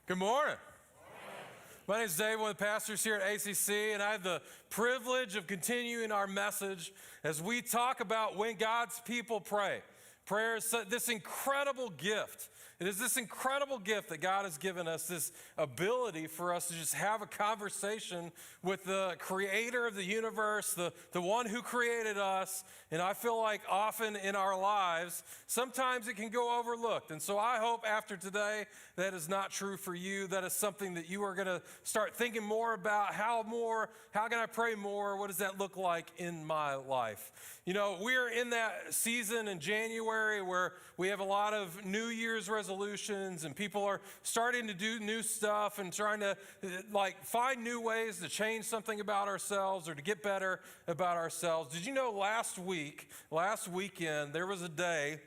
Good morning. My name is Dave, one of the pastors here at ACC, and I have the privilege of continuing our message as we talk about when God's people pray. Prayer is this incredible gift. It is this incredible gift that God has given us, this ability for us to just have a conversation with the creator of the universe, the one who created us. And I feel like often in our lives, sometimes it can go overlooked. And so I hope after today that is not true for you. That is something that you are going to start thinking more about. How can I pray more? What does that look like in my life? You know, we're in that season in January where we have a lot of New Year's resolutions and people are starting to do new stuff and trying to find new ways to change something about ourselves or to get better about ourselves. Did you know last weekend, there was a day,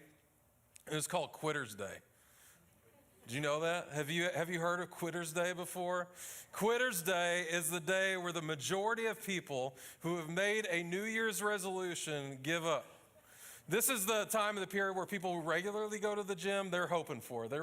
it was called Quitter's Day. Did you know that? Have you heard of Quitter's Day before? Quitter's Day is the day where the majority of people who have made a New Year's resolution give up. This is the time of the period where people who regularly go to the gym, they're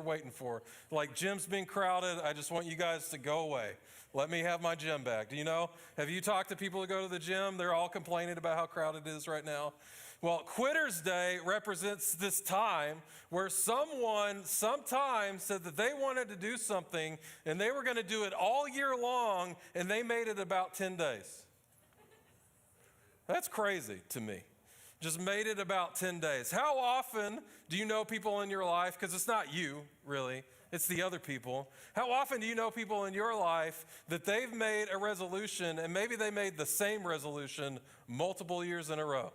waiting for. Like, gym's been crowded, I just want you guys to go away. Let me have my gym back. Do you know? Have you talked to people who go to the gym? They're all complaining about how crowded it is right now. Well, Quitter's Day represents this time where someone sometime said that they wanted to do something and they were going to do it all year long, and they made it about 10 days. That's crazy to me. Just made it about 10 days. How often do you know people in your life, because it's not you, really, it's the other people. How often do you know people in your life that they've made a resolution and maybe they made the same resolution multiple years in a row?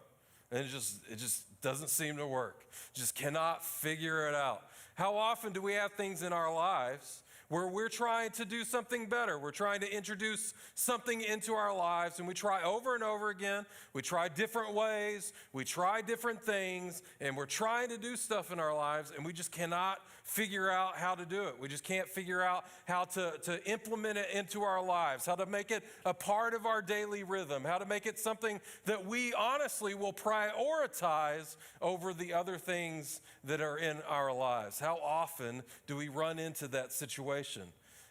And it just doesn't seem to work. Just cannot figure it out. How often do we have things in our lives where we're trying to do something better? We're trying to introduce something into our lives, and we try over and over again. We try different ways. We try different things, and we're trying to do stuff in our lives, and we just cannot figure out how to do it. We just can't figure out how to implement it into our lives, how to make it a part of our daily rhythm, how to make it something that we honestly will prioritize over the other things that are in our lives. How often do we run into that situation?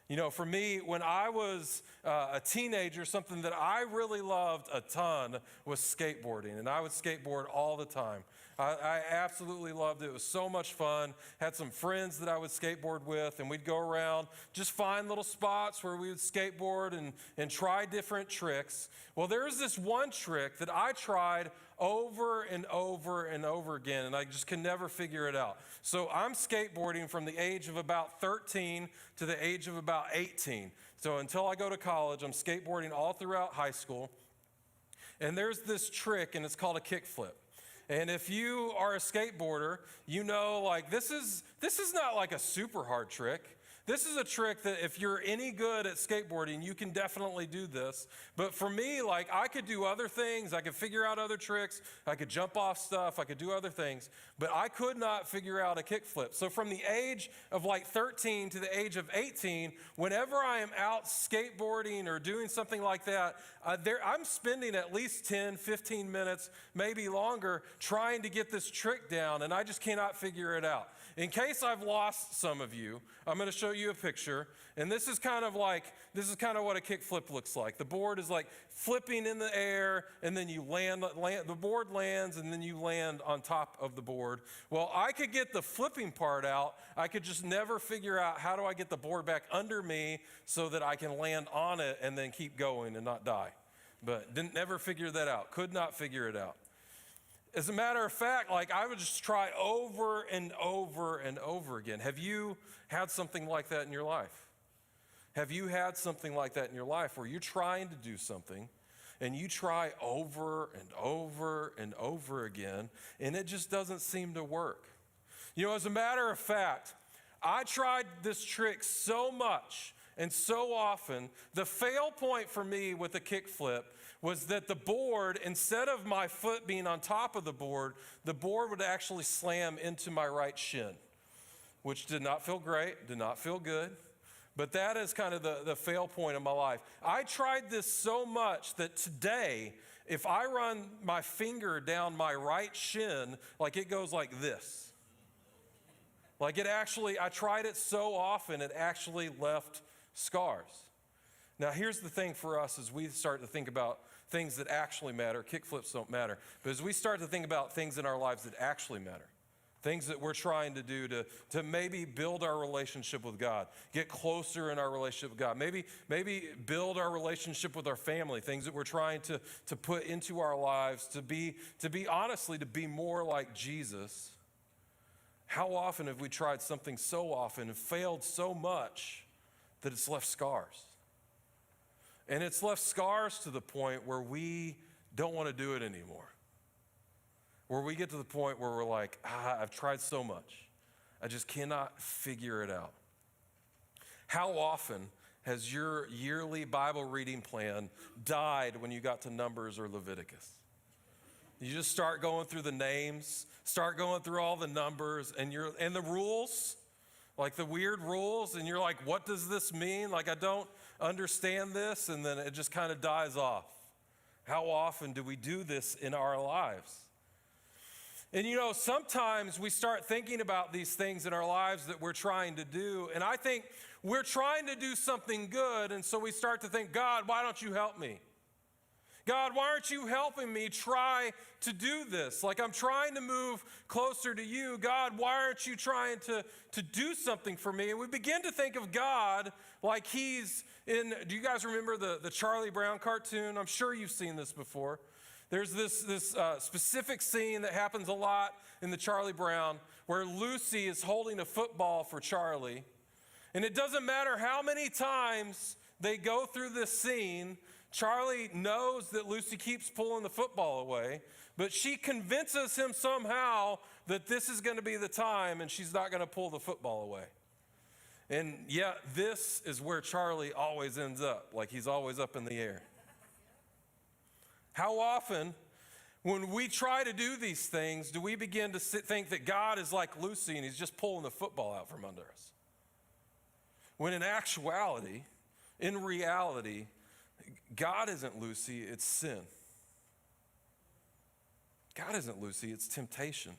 You know, for me, when I was a teenager, something that I really loved a ton was skateboarding, and I would skateboard all the time. I absolutely loved it. It was so much fun. Had some friends that I would skateboard with, and we'd go around, just find little spots where we would skateboard and try different tricks. Well, there's this one trick that I tried over and over and over again, and I just can never figure it out. So I'm skateboarding from the age of about 13 to the age of about 18. So until I go to college, I'm skateboarding all throughout high school. And there's this trick, and it's called a kickflip. And if you are a skateboarder, you know, like, this is not like a super hard trick. This is a trick that if you're any good at skateboarding, you can definitely do this. But for me, like, I could do other things. I could figure out other tricks. I could jump off stuff. I could do other things. But I could not figure out a kickflip. So from the age of like 13 to the age of 18, whenever I am out skateboarding or doing something like that, I'm spending at least 10, 15 minutes, maybe longer, trying to get this trick down. And I just cannot figure it out. In case I've lost some of you, I'm going to show you a picture, and this is kind of what a kickflip looks like. The board is like flipping in the air, and then you land, the board lands, and then you land on top of the board. Well, I could get the flipping part out. I could just never figure out how do I get the board back under me so that I can land on it and then keep going and not die. But never figure that out. Could not figure it out. As a matter of fact, like, I would just try over and over and over again. Have you had something like that in your life? Have you had something like that in your life where you're trying to do something and you try over and over and over again and it just doesn't seem to work? You know, as a matter of fact, I tried this trick so much and so often, the fail point for me with the kickflip was that the board, instead of my foot being on top of the board would actually slam into my right shin, which did not feel great, did not feel good. But that is kind of the fail point of my life. I tried this so much that today, if I run my finger down my right shin, like, it goes like this. Like I tried it so often, it actually left scars. Now, here's the thing for us as we start to think about things that actually matter. Kickflips don't matter. But as we start to think about things in our lives that actually matter, things that we're trying to do to maybe build our relationship with God, get closer in our relationship with God, maybe build our relationship with our family, things that we're trying to put into our lives to be honestly, to be more like Jesus. How often have we tried something so often and failed so much that it's left scars? And it's left scars to the point where we don't want to do it anymore. Where we get to the point where we're like, I've tried so much. I just cannot figure it out. How often has your yearly Bible reading plan died when you got to Numbers or Leviticus? You just start going through the names, start going through all the numbers and the rules, like the weird rules, and you're like, what does this mean? Like, I don't understand this, and then it just kind of dies off. How often do we do this in our lives? And sometimes we start thinking about these things in our lives that we're trying to do, and I think we're trying to do something good, and so we start to think, God, why don't you help me? God, why aren't you helping me try to do this? Like, I'm trying to move closer to you. God, why aren't you trying to do something for me? And we begin to think of God like he's in, do you guys remember the Charlie Brown cartoon? I'm sure you've seen this before. There's this specific scene that happens a lot in the Charlie Brown where Lucy is holding a football for Charlie. And it doesn't matter how many times they go through this scene, Charlie knows that Lucy keeps pulling the football away, but she convinces him somehow that this is going to be the time and she's not going to pull the football away. And yet this is where Charlie always ends up, like he's always up in the air. How often, when we try to do these things, do we begin to think that God is like Lucy and he's just pulling the football out from under us? When in actuality, in reality, God isn't Lucy, it's sin. God isn't Lucy, it's temptation.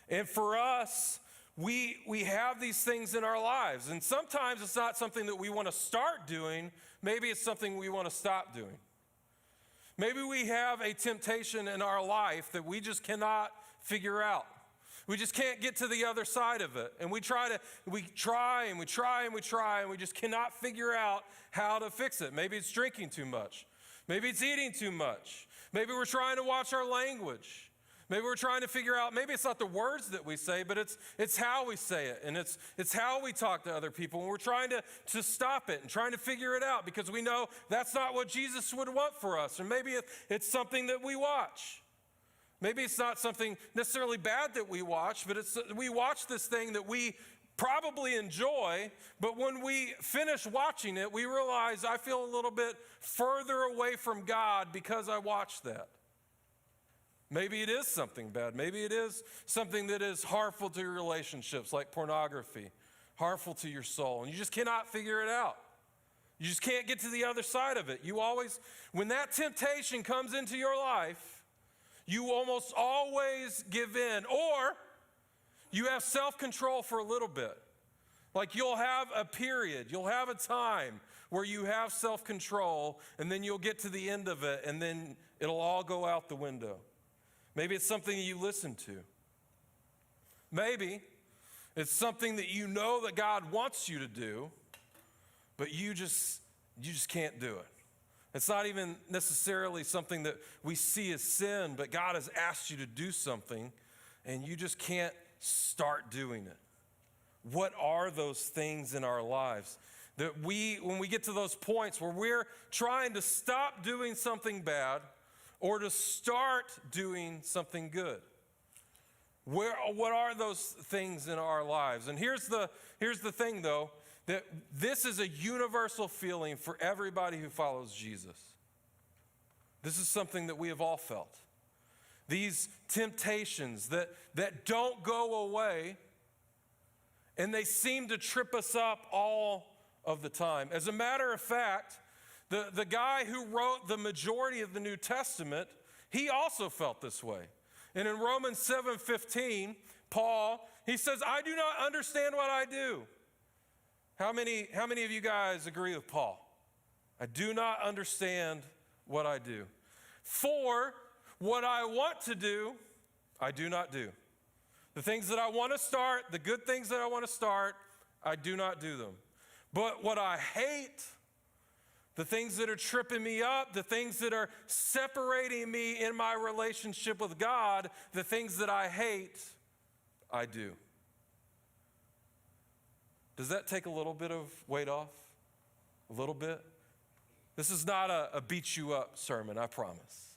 And for us, we have these things in our lives, and sometimes it's not something that we want to start doing, maybe it's something we want to stop doing. Maybe we have a temptation in our life that we just cannot figure out. We just can't get to the other side of it. And we try and we just cannot figure out how to fix it. Maybe it's drinking too much. Maybe it's eating too much. Maybe we're trying to watch our language. Maybe we're trying to figure out, maybe it's not the words that we say, but it's how we say it. And it's how we talk to other people. And we're trying to stop it and trying to figure it out because we know that's not what Jesus would want for us. Or maybe it's something that we watch. Maybe it's not something necessarily bad that we watch, but we watch this thing that we probably enjoy, but when we finish watching it, we realize I feel a little bit further away from God because I watched that. Maybe it is something bad. Maybe it is something that is harmful to your relationships, like pornography, harmful to your soul, and you just cannot figure it out. You just can't get to the other side of it. When that temptation comes into your life, you almost always give in, or you have self-control for a little bit. Like you'll have a period, you'll have a time where you have self-control, and then you'll get to the end of it, and then it'll all go out the window. Maybe it's something you listen to. Maybe it's something that you know that God wants you to do, but you just can't do it. It's not even necessarily something that we see as sin, but God has asked you to do something, and you just can't start doing it. What are those things in our lives that when we get to those points where we're trying to stop doing something bad or to start doing something good? What are those things in our lives? And here's the thing, though, that this is a universal feeling for everybody who follows Jesus. This is something that we have all felt. These temptations that don't go away, and they seem to trip us up all of the time. As a matter of fact, the guy who wrote the majority of the New Testament, he also felt this way. And in Romans 7:15, Paul, he says, I do not understand what I do. How many of you guys agree with Paul? I do not understand what I do. For what I want to do, I do not do. The things that I want to start, the good things that I want to start, I do not do them. But what I hate, the things that are tripping me up, the things that are separating me in my relationship with God, the things that I hate, I do. Does that take a little bit of weight off? A little bit? This is not a beat you up sermon, I promise.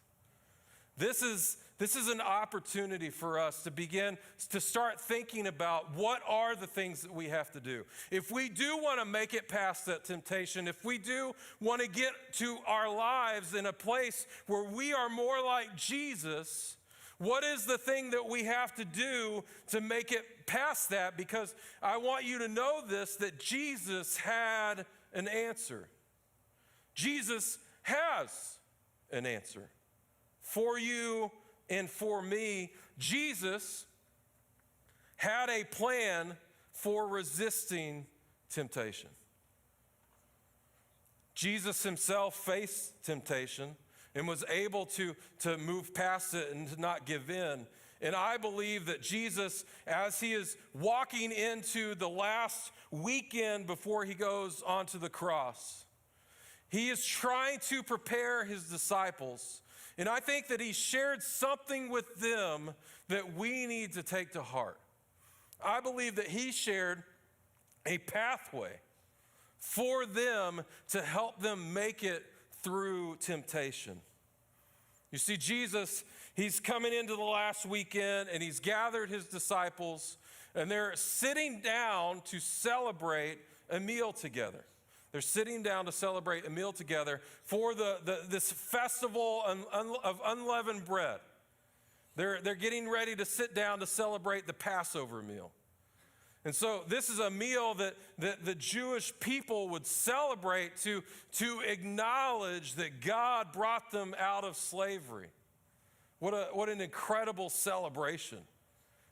This is an opportunity for us to begin to start thinking about what are the things that we have to do. If we do want to make it past that temptation, if we do want to get to our lives in a place where we are more like Jesus, what is the thing that we have to do to make it past that? Because I want you to know this, that Jesus had an answer. Jesus has an answer for you and for me. Jesus had a plan for resisting temptation. Jesus himself faced temptation and was able to move past it and to not give in. And I believe that Jesus, as he is walking into the last weekend before he goes onto the cross, he is trying to prepare his disciples. And I think that he shared something with them that we need to take to heart. I believe that he shared a pathway for them to help them make it through temptation. You see, Jesus, he's coming into the last weekend and he's gathered his disciples and they're sitting down to celebrate a meal together. They're sitting down to celebrate a meal together for this festival of unleavened bread. They're getting ready to sit down to celebrate the Passover meal. And so this is a meal that the Jewish people would celebrate to acknowledge that God brought them out of slavery. What an incredible celebration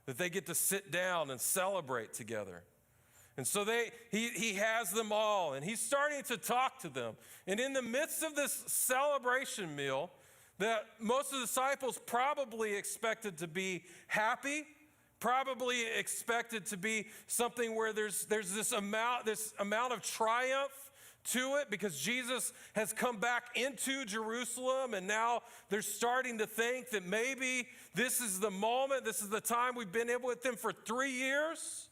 that they get to sit down and celebrate together. And so he has them all, and he's starting to talk to them. And in the midst of this celebration meal, that most of the disciples probably expected to be happy, probably expected to be something where there's this amount of triumph to it, because Jesus has come back into Jerusalem, and now they're starting to think that maybe this is the moment, this is the time. We've been able with him for 3 years.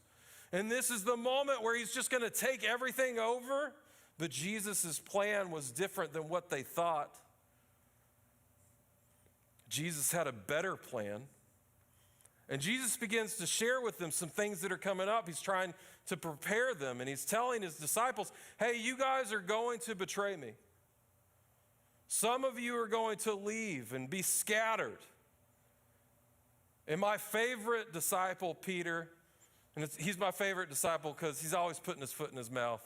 And this is the moment where he's just going to take everything over. But Jesus' plan was different than what they thought. Jesus had a better plan. And Jesus begins to share with them some things that are coming up. He's trying to prepare them. And he's telling his disciples, hey, you guys are going to betray me. Some of you are going to leave and be scattered. And my favorite disciple, Peter, and he's my favorite disciple because he's always putting his foot in his mouth.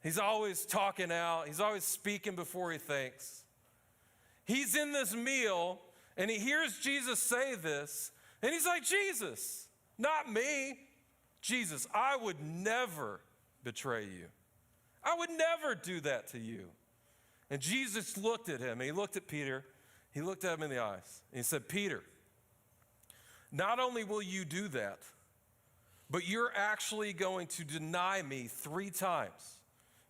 He's always talking out. He's always speaking before he thinks. He's in this meal, and he hears Jesus say this, and he's like, Jesus, not me. Jesus, I would never betray you. I would never do that to you. And Jesus looked at him, and he looked at Peter. He looked at him in the eyes, and he said, Peter, not only will you do that, but you're actually going to deny me 3 times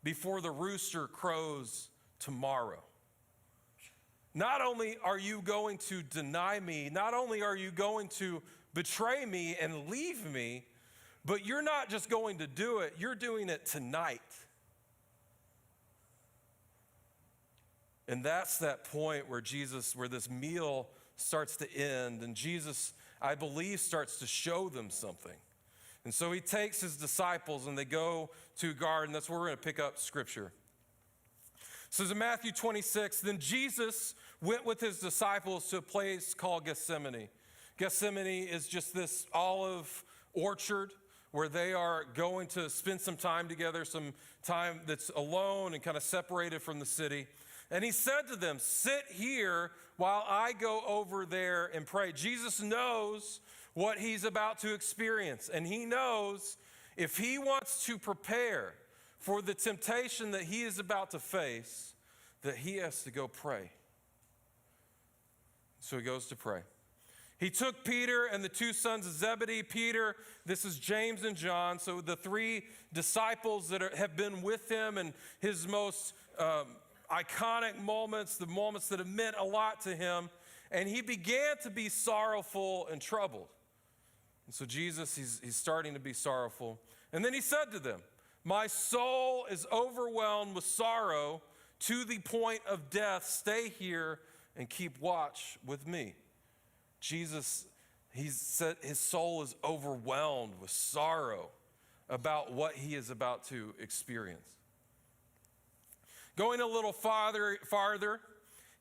before the rooster crows tomorrow. Not only are you going to deny me, not only are you going to betray me and leave me, but you're not just going to do it, you're doing it tonight. And that's that point where this meal starts to end, and Jesus, I believe, starts to show them something. And so he takes his disciples and they go to a garden. That's where we're going to pick up scripture. It says in Matthew 26, then Jesus went with his disciples to a place called Gethsemane. Gethsemane is just this olive orchard where they are going to spend some time together, some time that's alone and kind of separated from the city. And he said to them, sit here while I go over there and pray. Jesus knows what he's about to experience. And he knows if he wants to prepare for the temptation that he is about to face, that he has to go pray. So he goes to pray. He took Peter and the two sons of Zebedee. Peter, this is James and John, so the three disciples that have been with him and his most iconic moments, the moments that have meant a lot to him. And he began to be sorrowful and troubled. And so Jesus, he's starting to be sorrowful. And then he said to them, "My soul is overwhelmed with sorrow to the point of death. Stay here and keep watch with me." Jesus, he said his soul is overwhelmed with sorrow about what he is about to experience. Going a little farther,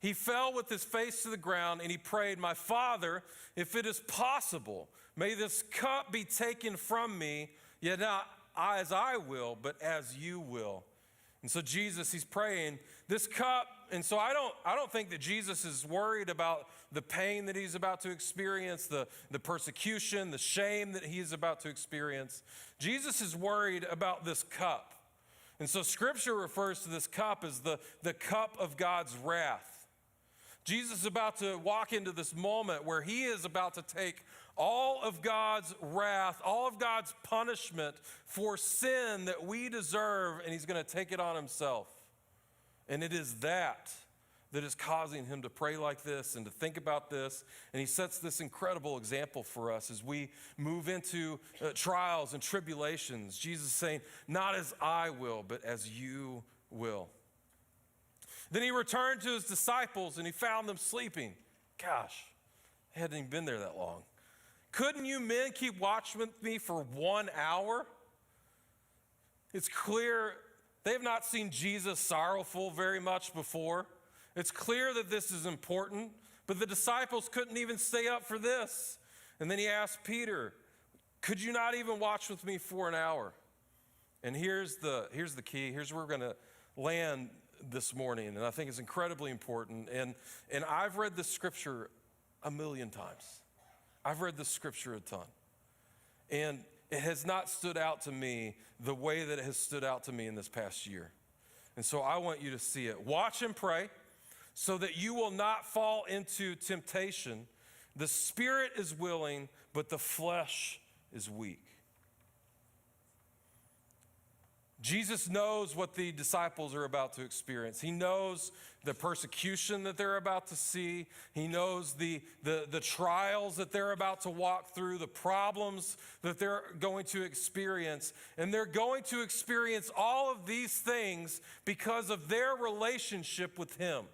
he fell with his face to the ground and he prayed, "My Father, if it is possible, may this cup be taken from me, yet not as I will, but as you will." And so Jesus, he's praying this cup. And so I don't think that Jesus is worried about the pain that he's about to experience, the persecution, the shame that he's about to experience. Jesus is worried about this cup. And so Scripture refers to this cup as the cup of God's wrath. Jesus is about to walk into this moment where he is about to take all of God's wrath, all of God's punishment for sin that we deserve, and he's going to take it on himself. And it is that is causing him to pray like this and to think about this. And he sets this incredible example for us as we move into trials and tribulations. Jesus is saying, "Not as I will, but as you will." Then he returned to his disciples and he found them sleeping. Gosh, I hadn't even been there that long. "Couldn't you men keep watch with me for 1 hour?" It's clear they have not seen Jesus sorrowful very much before. It's clear that this is important, but the disciples couldn't even stay up for this. And then he asked Peter, "Could you not even watch with me for an hour?" And here's the key. Here's where we're going to land this morning, and I think it's incredibly important. And I've read this scripture a million times. I've read this scripture a ton. And it has not stood out to me the way that it has stood out to me in this past year. And so I want you to see it. "Watch and pray so that you will not fall into temptation. The spirit is willing, but the flesh is weak." Jesus knows what the disciples are about to experience. He knows the persecution that they're about to see. He knows the trials that they're about to walk through, the problems that they're going to experience. And they're going to experience all of these things because of their relationship with him.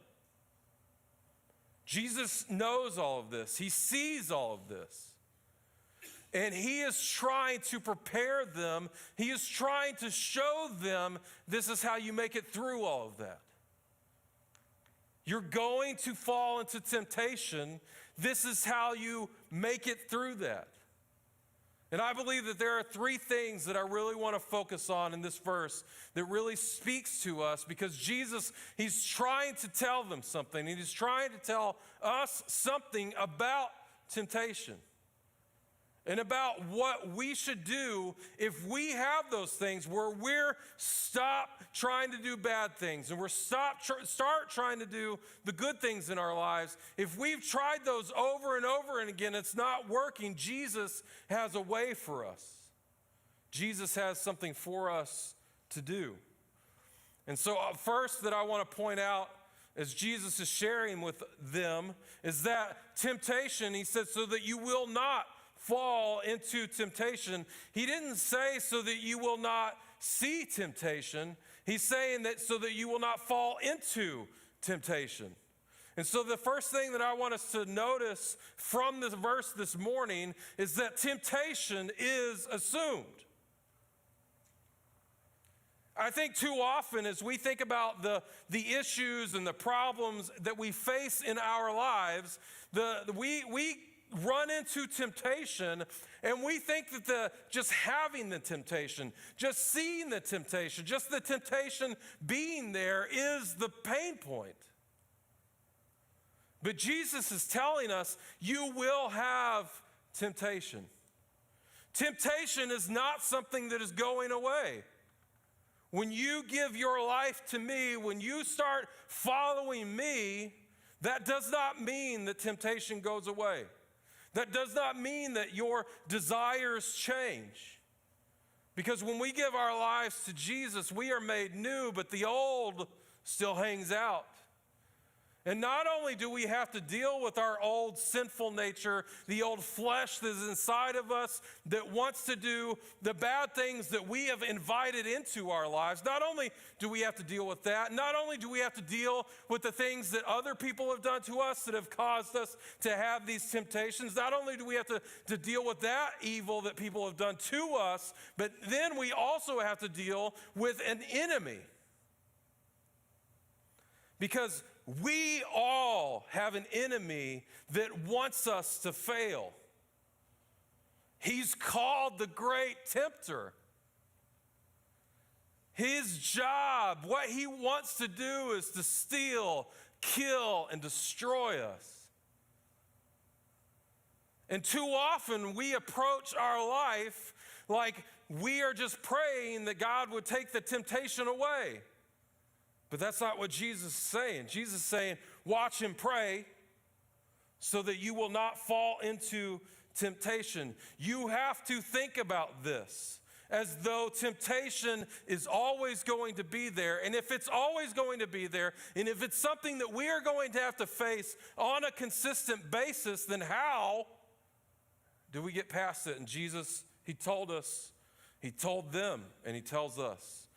Jesus knows all of this. He sees all of this. And he is trying to prepare them. He is trying to show them this is how you make it through all of that. You're going to fall into temptation. This is how you make it through that. And I believe that there are three things that I really want to focus on in this verse that really speaks to us, because Jesus, he's trying to tell them something. And he's trying to tell us something about temptation. And about what we should do if we have those things where we're stop trying to do bad things and we're start trying to do the good things in our lives. If we've tried those over and over and again, it's not working. Jesus has a way for us. Jesus has something for us to do. And so first that I want to point out, as Jesus is sharing with them, is that temptation, he said, so that you will not fall into temptation. He didn't say so that you will not see temptation. He's saying that so that you will not fall into temptation. And so the first thing that I want us to notice from this verse this morning is that temptation is assumed. I think too often as we think about the issues and the problems that we face in our lives, we run into temptation and we think that just having the temptation, just seeing the temptation, just the temptation being there is the pain point. But Jesus is telling us you will have temptation. Temptation is not something that is going away. When you give your life to me, when you start following me, that does not mean that temptation goes away. That does not mean that your desires change. Because when we give our lives to Jesus, we are made new, but the old still hangs out. And not only do we have to deal with our old sinful nature, the old flesh that is inside of us that wants to do the bad things that we have invited into our lives, not only do we have to deal with that, not only do we have to deal with the things that other people have done to us that have caused us to have these temptations, not only do we have to deal with that evil that people have done to us, but then we also have to deal with an enemy. Because we all have an enemy that wants us to fail. He's called the great tempter. His job, what he wants to do is to steal, kill, and destroy us. And too often we approach our life like we are just praying that God would take the temptation away. But that's not what Jesus is saying. Jesus is saying, watch and pray so that you will not fall into temptation. You have to think about this as though temptation is always going to be there. And if it's always going to be there, and if it's something that we are going to have to face on a consistent basis, then how do we get past it? And Jesus, he told us, he told them, and he tells us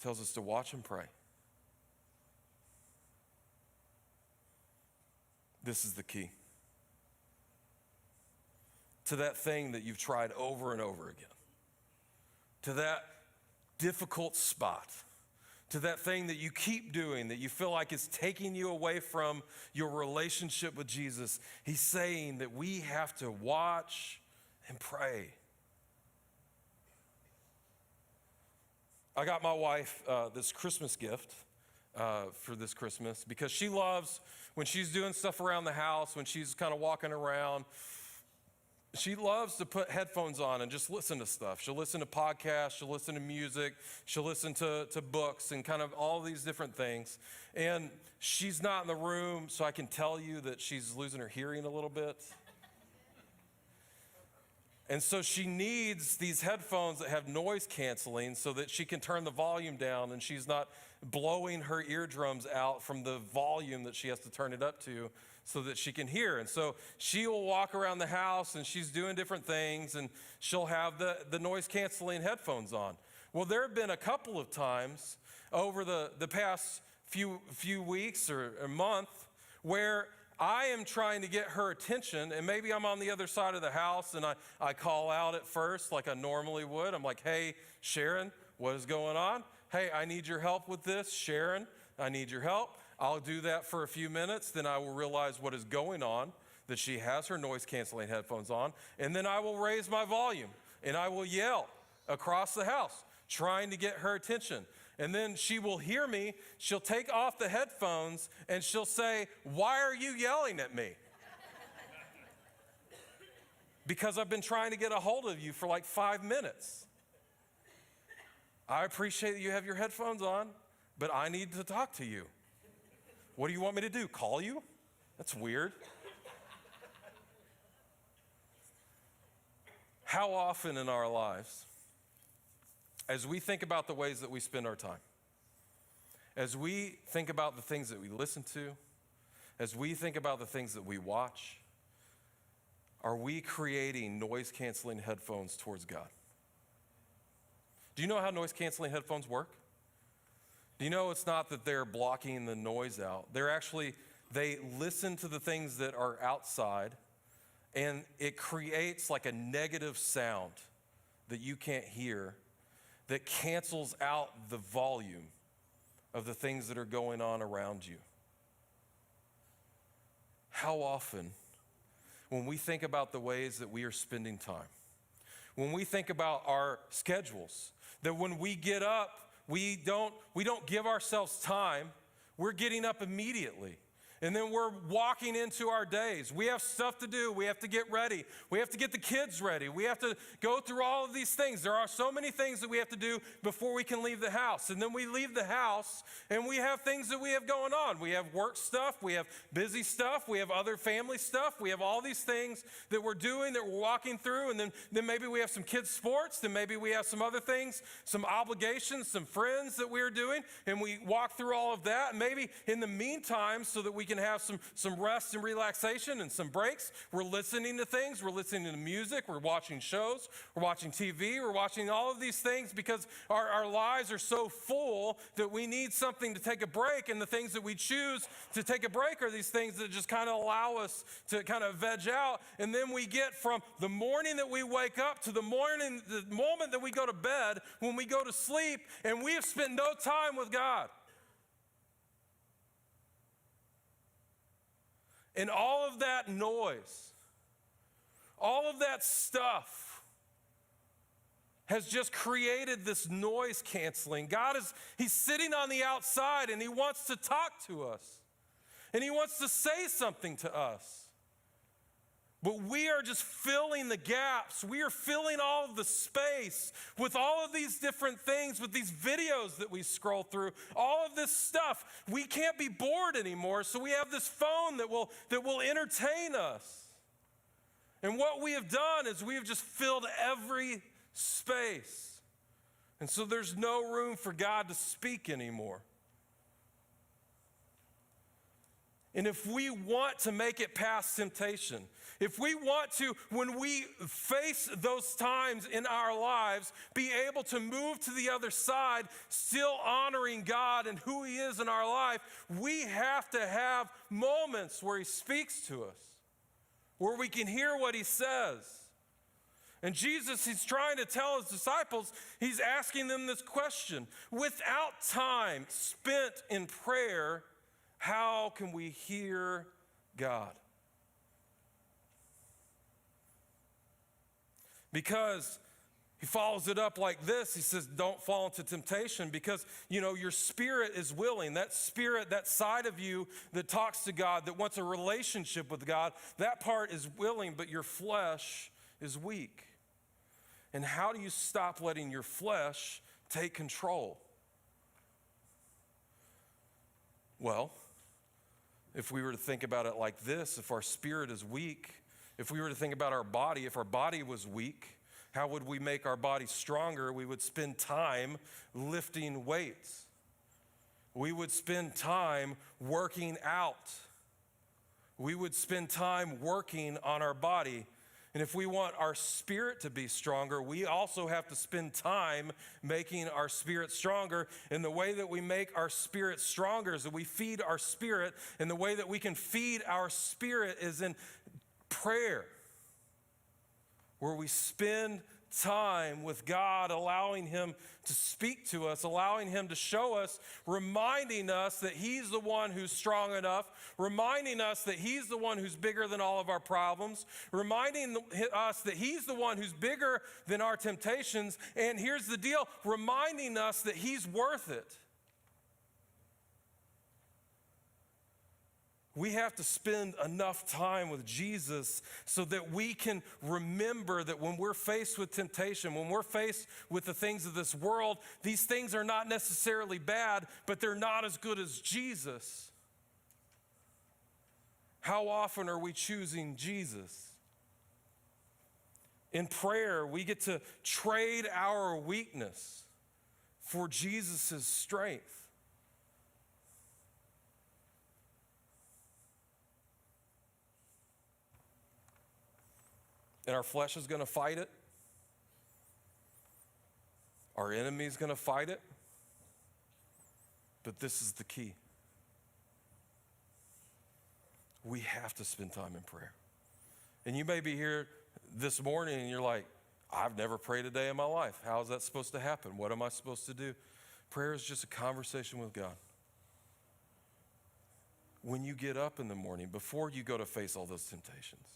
to watch and pray. This is the key to that thing that you've tried over and over again, to that difficult spot, to that thing that you keep doing that you feel like is taking you away from your relationship with Jesus. He's saying that we have to watch and pray. I got my wife this Christmas gift for this Christmas because she loves when she's doing stuff around the house, when she's kind of walking around, she loves to put headphones on and just listen to stuff. She'll listen to podcasts, she'll listen to music, she'll listen to books and kind of all these different things. And she's not in the room, so I can tell you that she's losing her hearing a little bit. And so she needs these headphones that have noise canceling so that she can turn the volume down and she's not blowing her eardrums out from the volume that she has to turn it up to so that she can hear. And so she will walk around the house and she's doing different things and she'll have the noise canceling headphones on. Well, there have been a couple of times over the past few weeks or a month where I am trying to get her attention, and maybe I'm on the other side of the house and I call out at first like I normally would. I'm like, hey, Sharon, what is going on? Hey, I need your help with this. Sharon, I need your help. I'll do that for a few minutes. Then I will realize what is going on, that she has her noise canceling headphones on. And then I will raise my volume and I will yell across the house, trying to get her attention. And then she will hear me. She'll take off the headphones and she'll say, why are you yelling at me? Because I've been trying to get a hold of you for like 5 minutes. I appreciate that you have your headphones on, but I need to talk to you. What do you want me to do? Call you? That's weird. How often in our lives, as we think about the ways that we spend our time, as we think about the things that we listen to, as we think about the things that we watch, are we creating noise-canceling headphones towards God? Do you know how noise-canceling headphones work? Do you know it's not that they're blocking the noise out? They listen to the things that are outside, and it creates like a negative sound that you can't hear that cancels out the volume of the things that are going on around you. How often, when we think about the ways that we are spending time, when we think about our schedules, that when we get up, we don't give ourselves time, we're getting up immediately. And then we're walking into our days. We have stuff to do. We have to get ready. We have to get the kids ready. We have to go through all of these things. There are so many things that we have to do before we can leave the house. And then we leave the house and we have things that we have going on. We have work stuff. We have busy stuff. We have other family stuff. We have all these things that we're doing, that we're walking through. And then maybe we have some kids' sports. Then maybe we have some other things, some obligations, some friends that we're doing. And we walk through all of that. And maybe in the meantime, so that we can have some rest and relaxation and some breaks, we're listening to things, we're listening to music, we're watching shows, we're watching TV, we're watching all of these things because our lives are so full that we need something to take a break, and the things that we choose to take a break are these things that just kind of allow us to kind of veg out. And then we get from the morning that we wake up to the moment that we go to bed, when we go to sleep, and we have spent no time with God. And all of that noise, all of that stuff has just created this noise canceling. He's sitting on the outside and he wants to talk to us. And he wants to say something to us. But we are just filling the gaps. We are filling all of the space with all of these different things, with these videos that we scroll through, all of this stuff. We can't be bored anymore, so we have this phone that will entertain us. And what we have done is we have just filled every space. And so there's no room for God to speak anymore. And if we want to make it past temptation, if we want to, when we face those times in our lives, be able to move to the other side, still honoring God and who He is in our life, we have to have moments where He speaks to us, where we can hear what He says. And Jesus, He's trying to tell His disciples, He's asking them this question: without time spent in prayer, how can we hear God? Because He follows it up like this. He says, don't fall into temptation, because, your spirit is willing. That spirit, that side of you that talks to God, that wants a relationship with God, that part is willing, but your flesh is weak. And how do you stop letting your flesh take control? Well, if we were to think about it like this, if our spirit is weak, if we were to think about our body, if our body was weak, how would we make our body stronger? We would spend time lifting weights. We would spend time working out. We would spend time working on our body. And if we want our spirit to be stronger, we also have to spend time making our spirit stronger. And the way that we make our spirit stronger is that we feed our spirit. And the way that we can feed our spirit is in prayer, where we spend time with God, allowing Him to speak to us, allowing Him to show us, reminding us that He's the one who's strong enough, reminding us that He's the one who's bigger than all of our problems, reminding us that He's the one who's bigger than our temptations, and here's the deal, reminding us that He's worth it. We have to spend enough time with Jesus so that we can remember that when we're faced with temptation, when we're faced with the things of this world, these things are not necessarily bad, but they're not as good as Jesus. How often are we choosing Jesus? In prayer, we get to trade our weakness for Jesus' strength. And our flesh is going to fight it. Our enemy is going to fight it. But this is the key. We have to spend time in prayer. And you may be here this morning and you're like, I've never prayed a day in my life. How is that supposed to happen? What am I supposed to do? Prayer is just a conversation with God. When you get up in the morning, before you go to face all those temptations,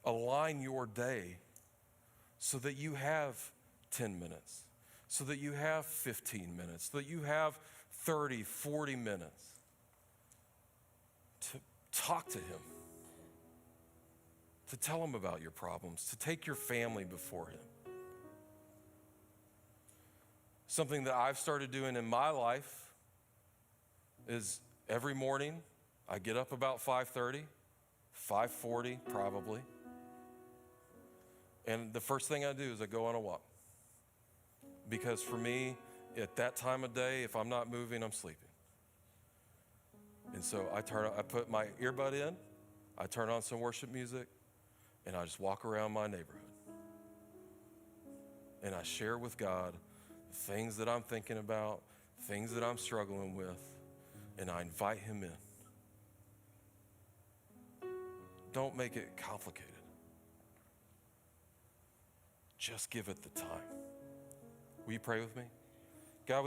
align your day so that you have 10 minutes, so that you have 15 minutes, so that you have 30, 40 minutes to talk to him, to tell him about your problems, to take your family before him. Something that I've started doing in my life is every morning I get up about 5:30, 5:40 probably. And the first thing I do is I go on a walk. Because for me, at that time of day, if I'm not moving, I'm sleeping. And so I put my earbud in, I turn on some worship music, and I just walk around my neighborhood. And I share with God things that I'm thinking about, things that I'm struggling with, and I invite him in. Don't make it complicated. Just give it the time. Will you pray with me? God, we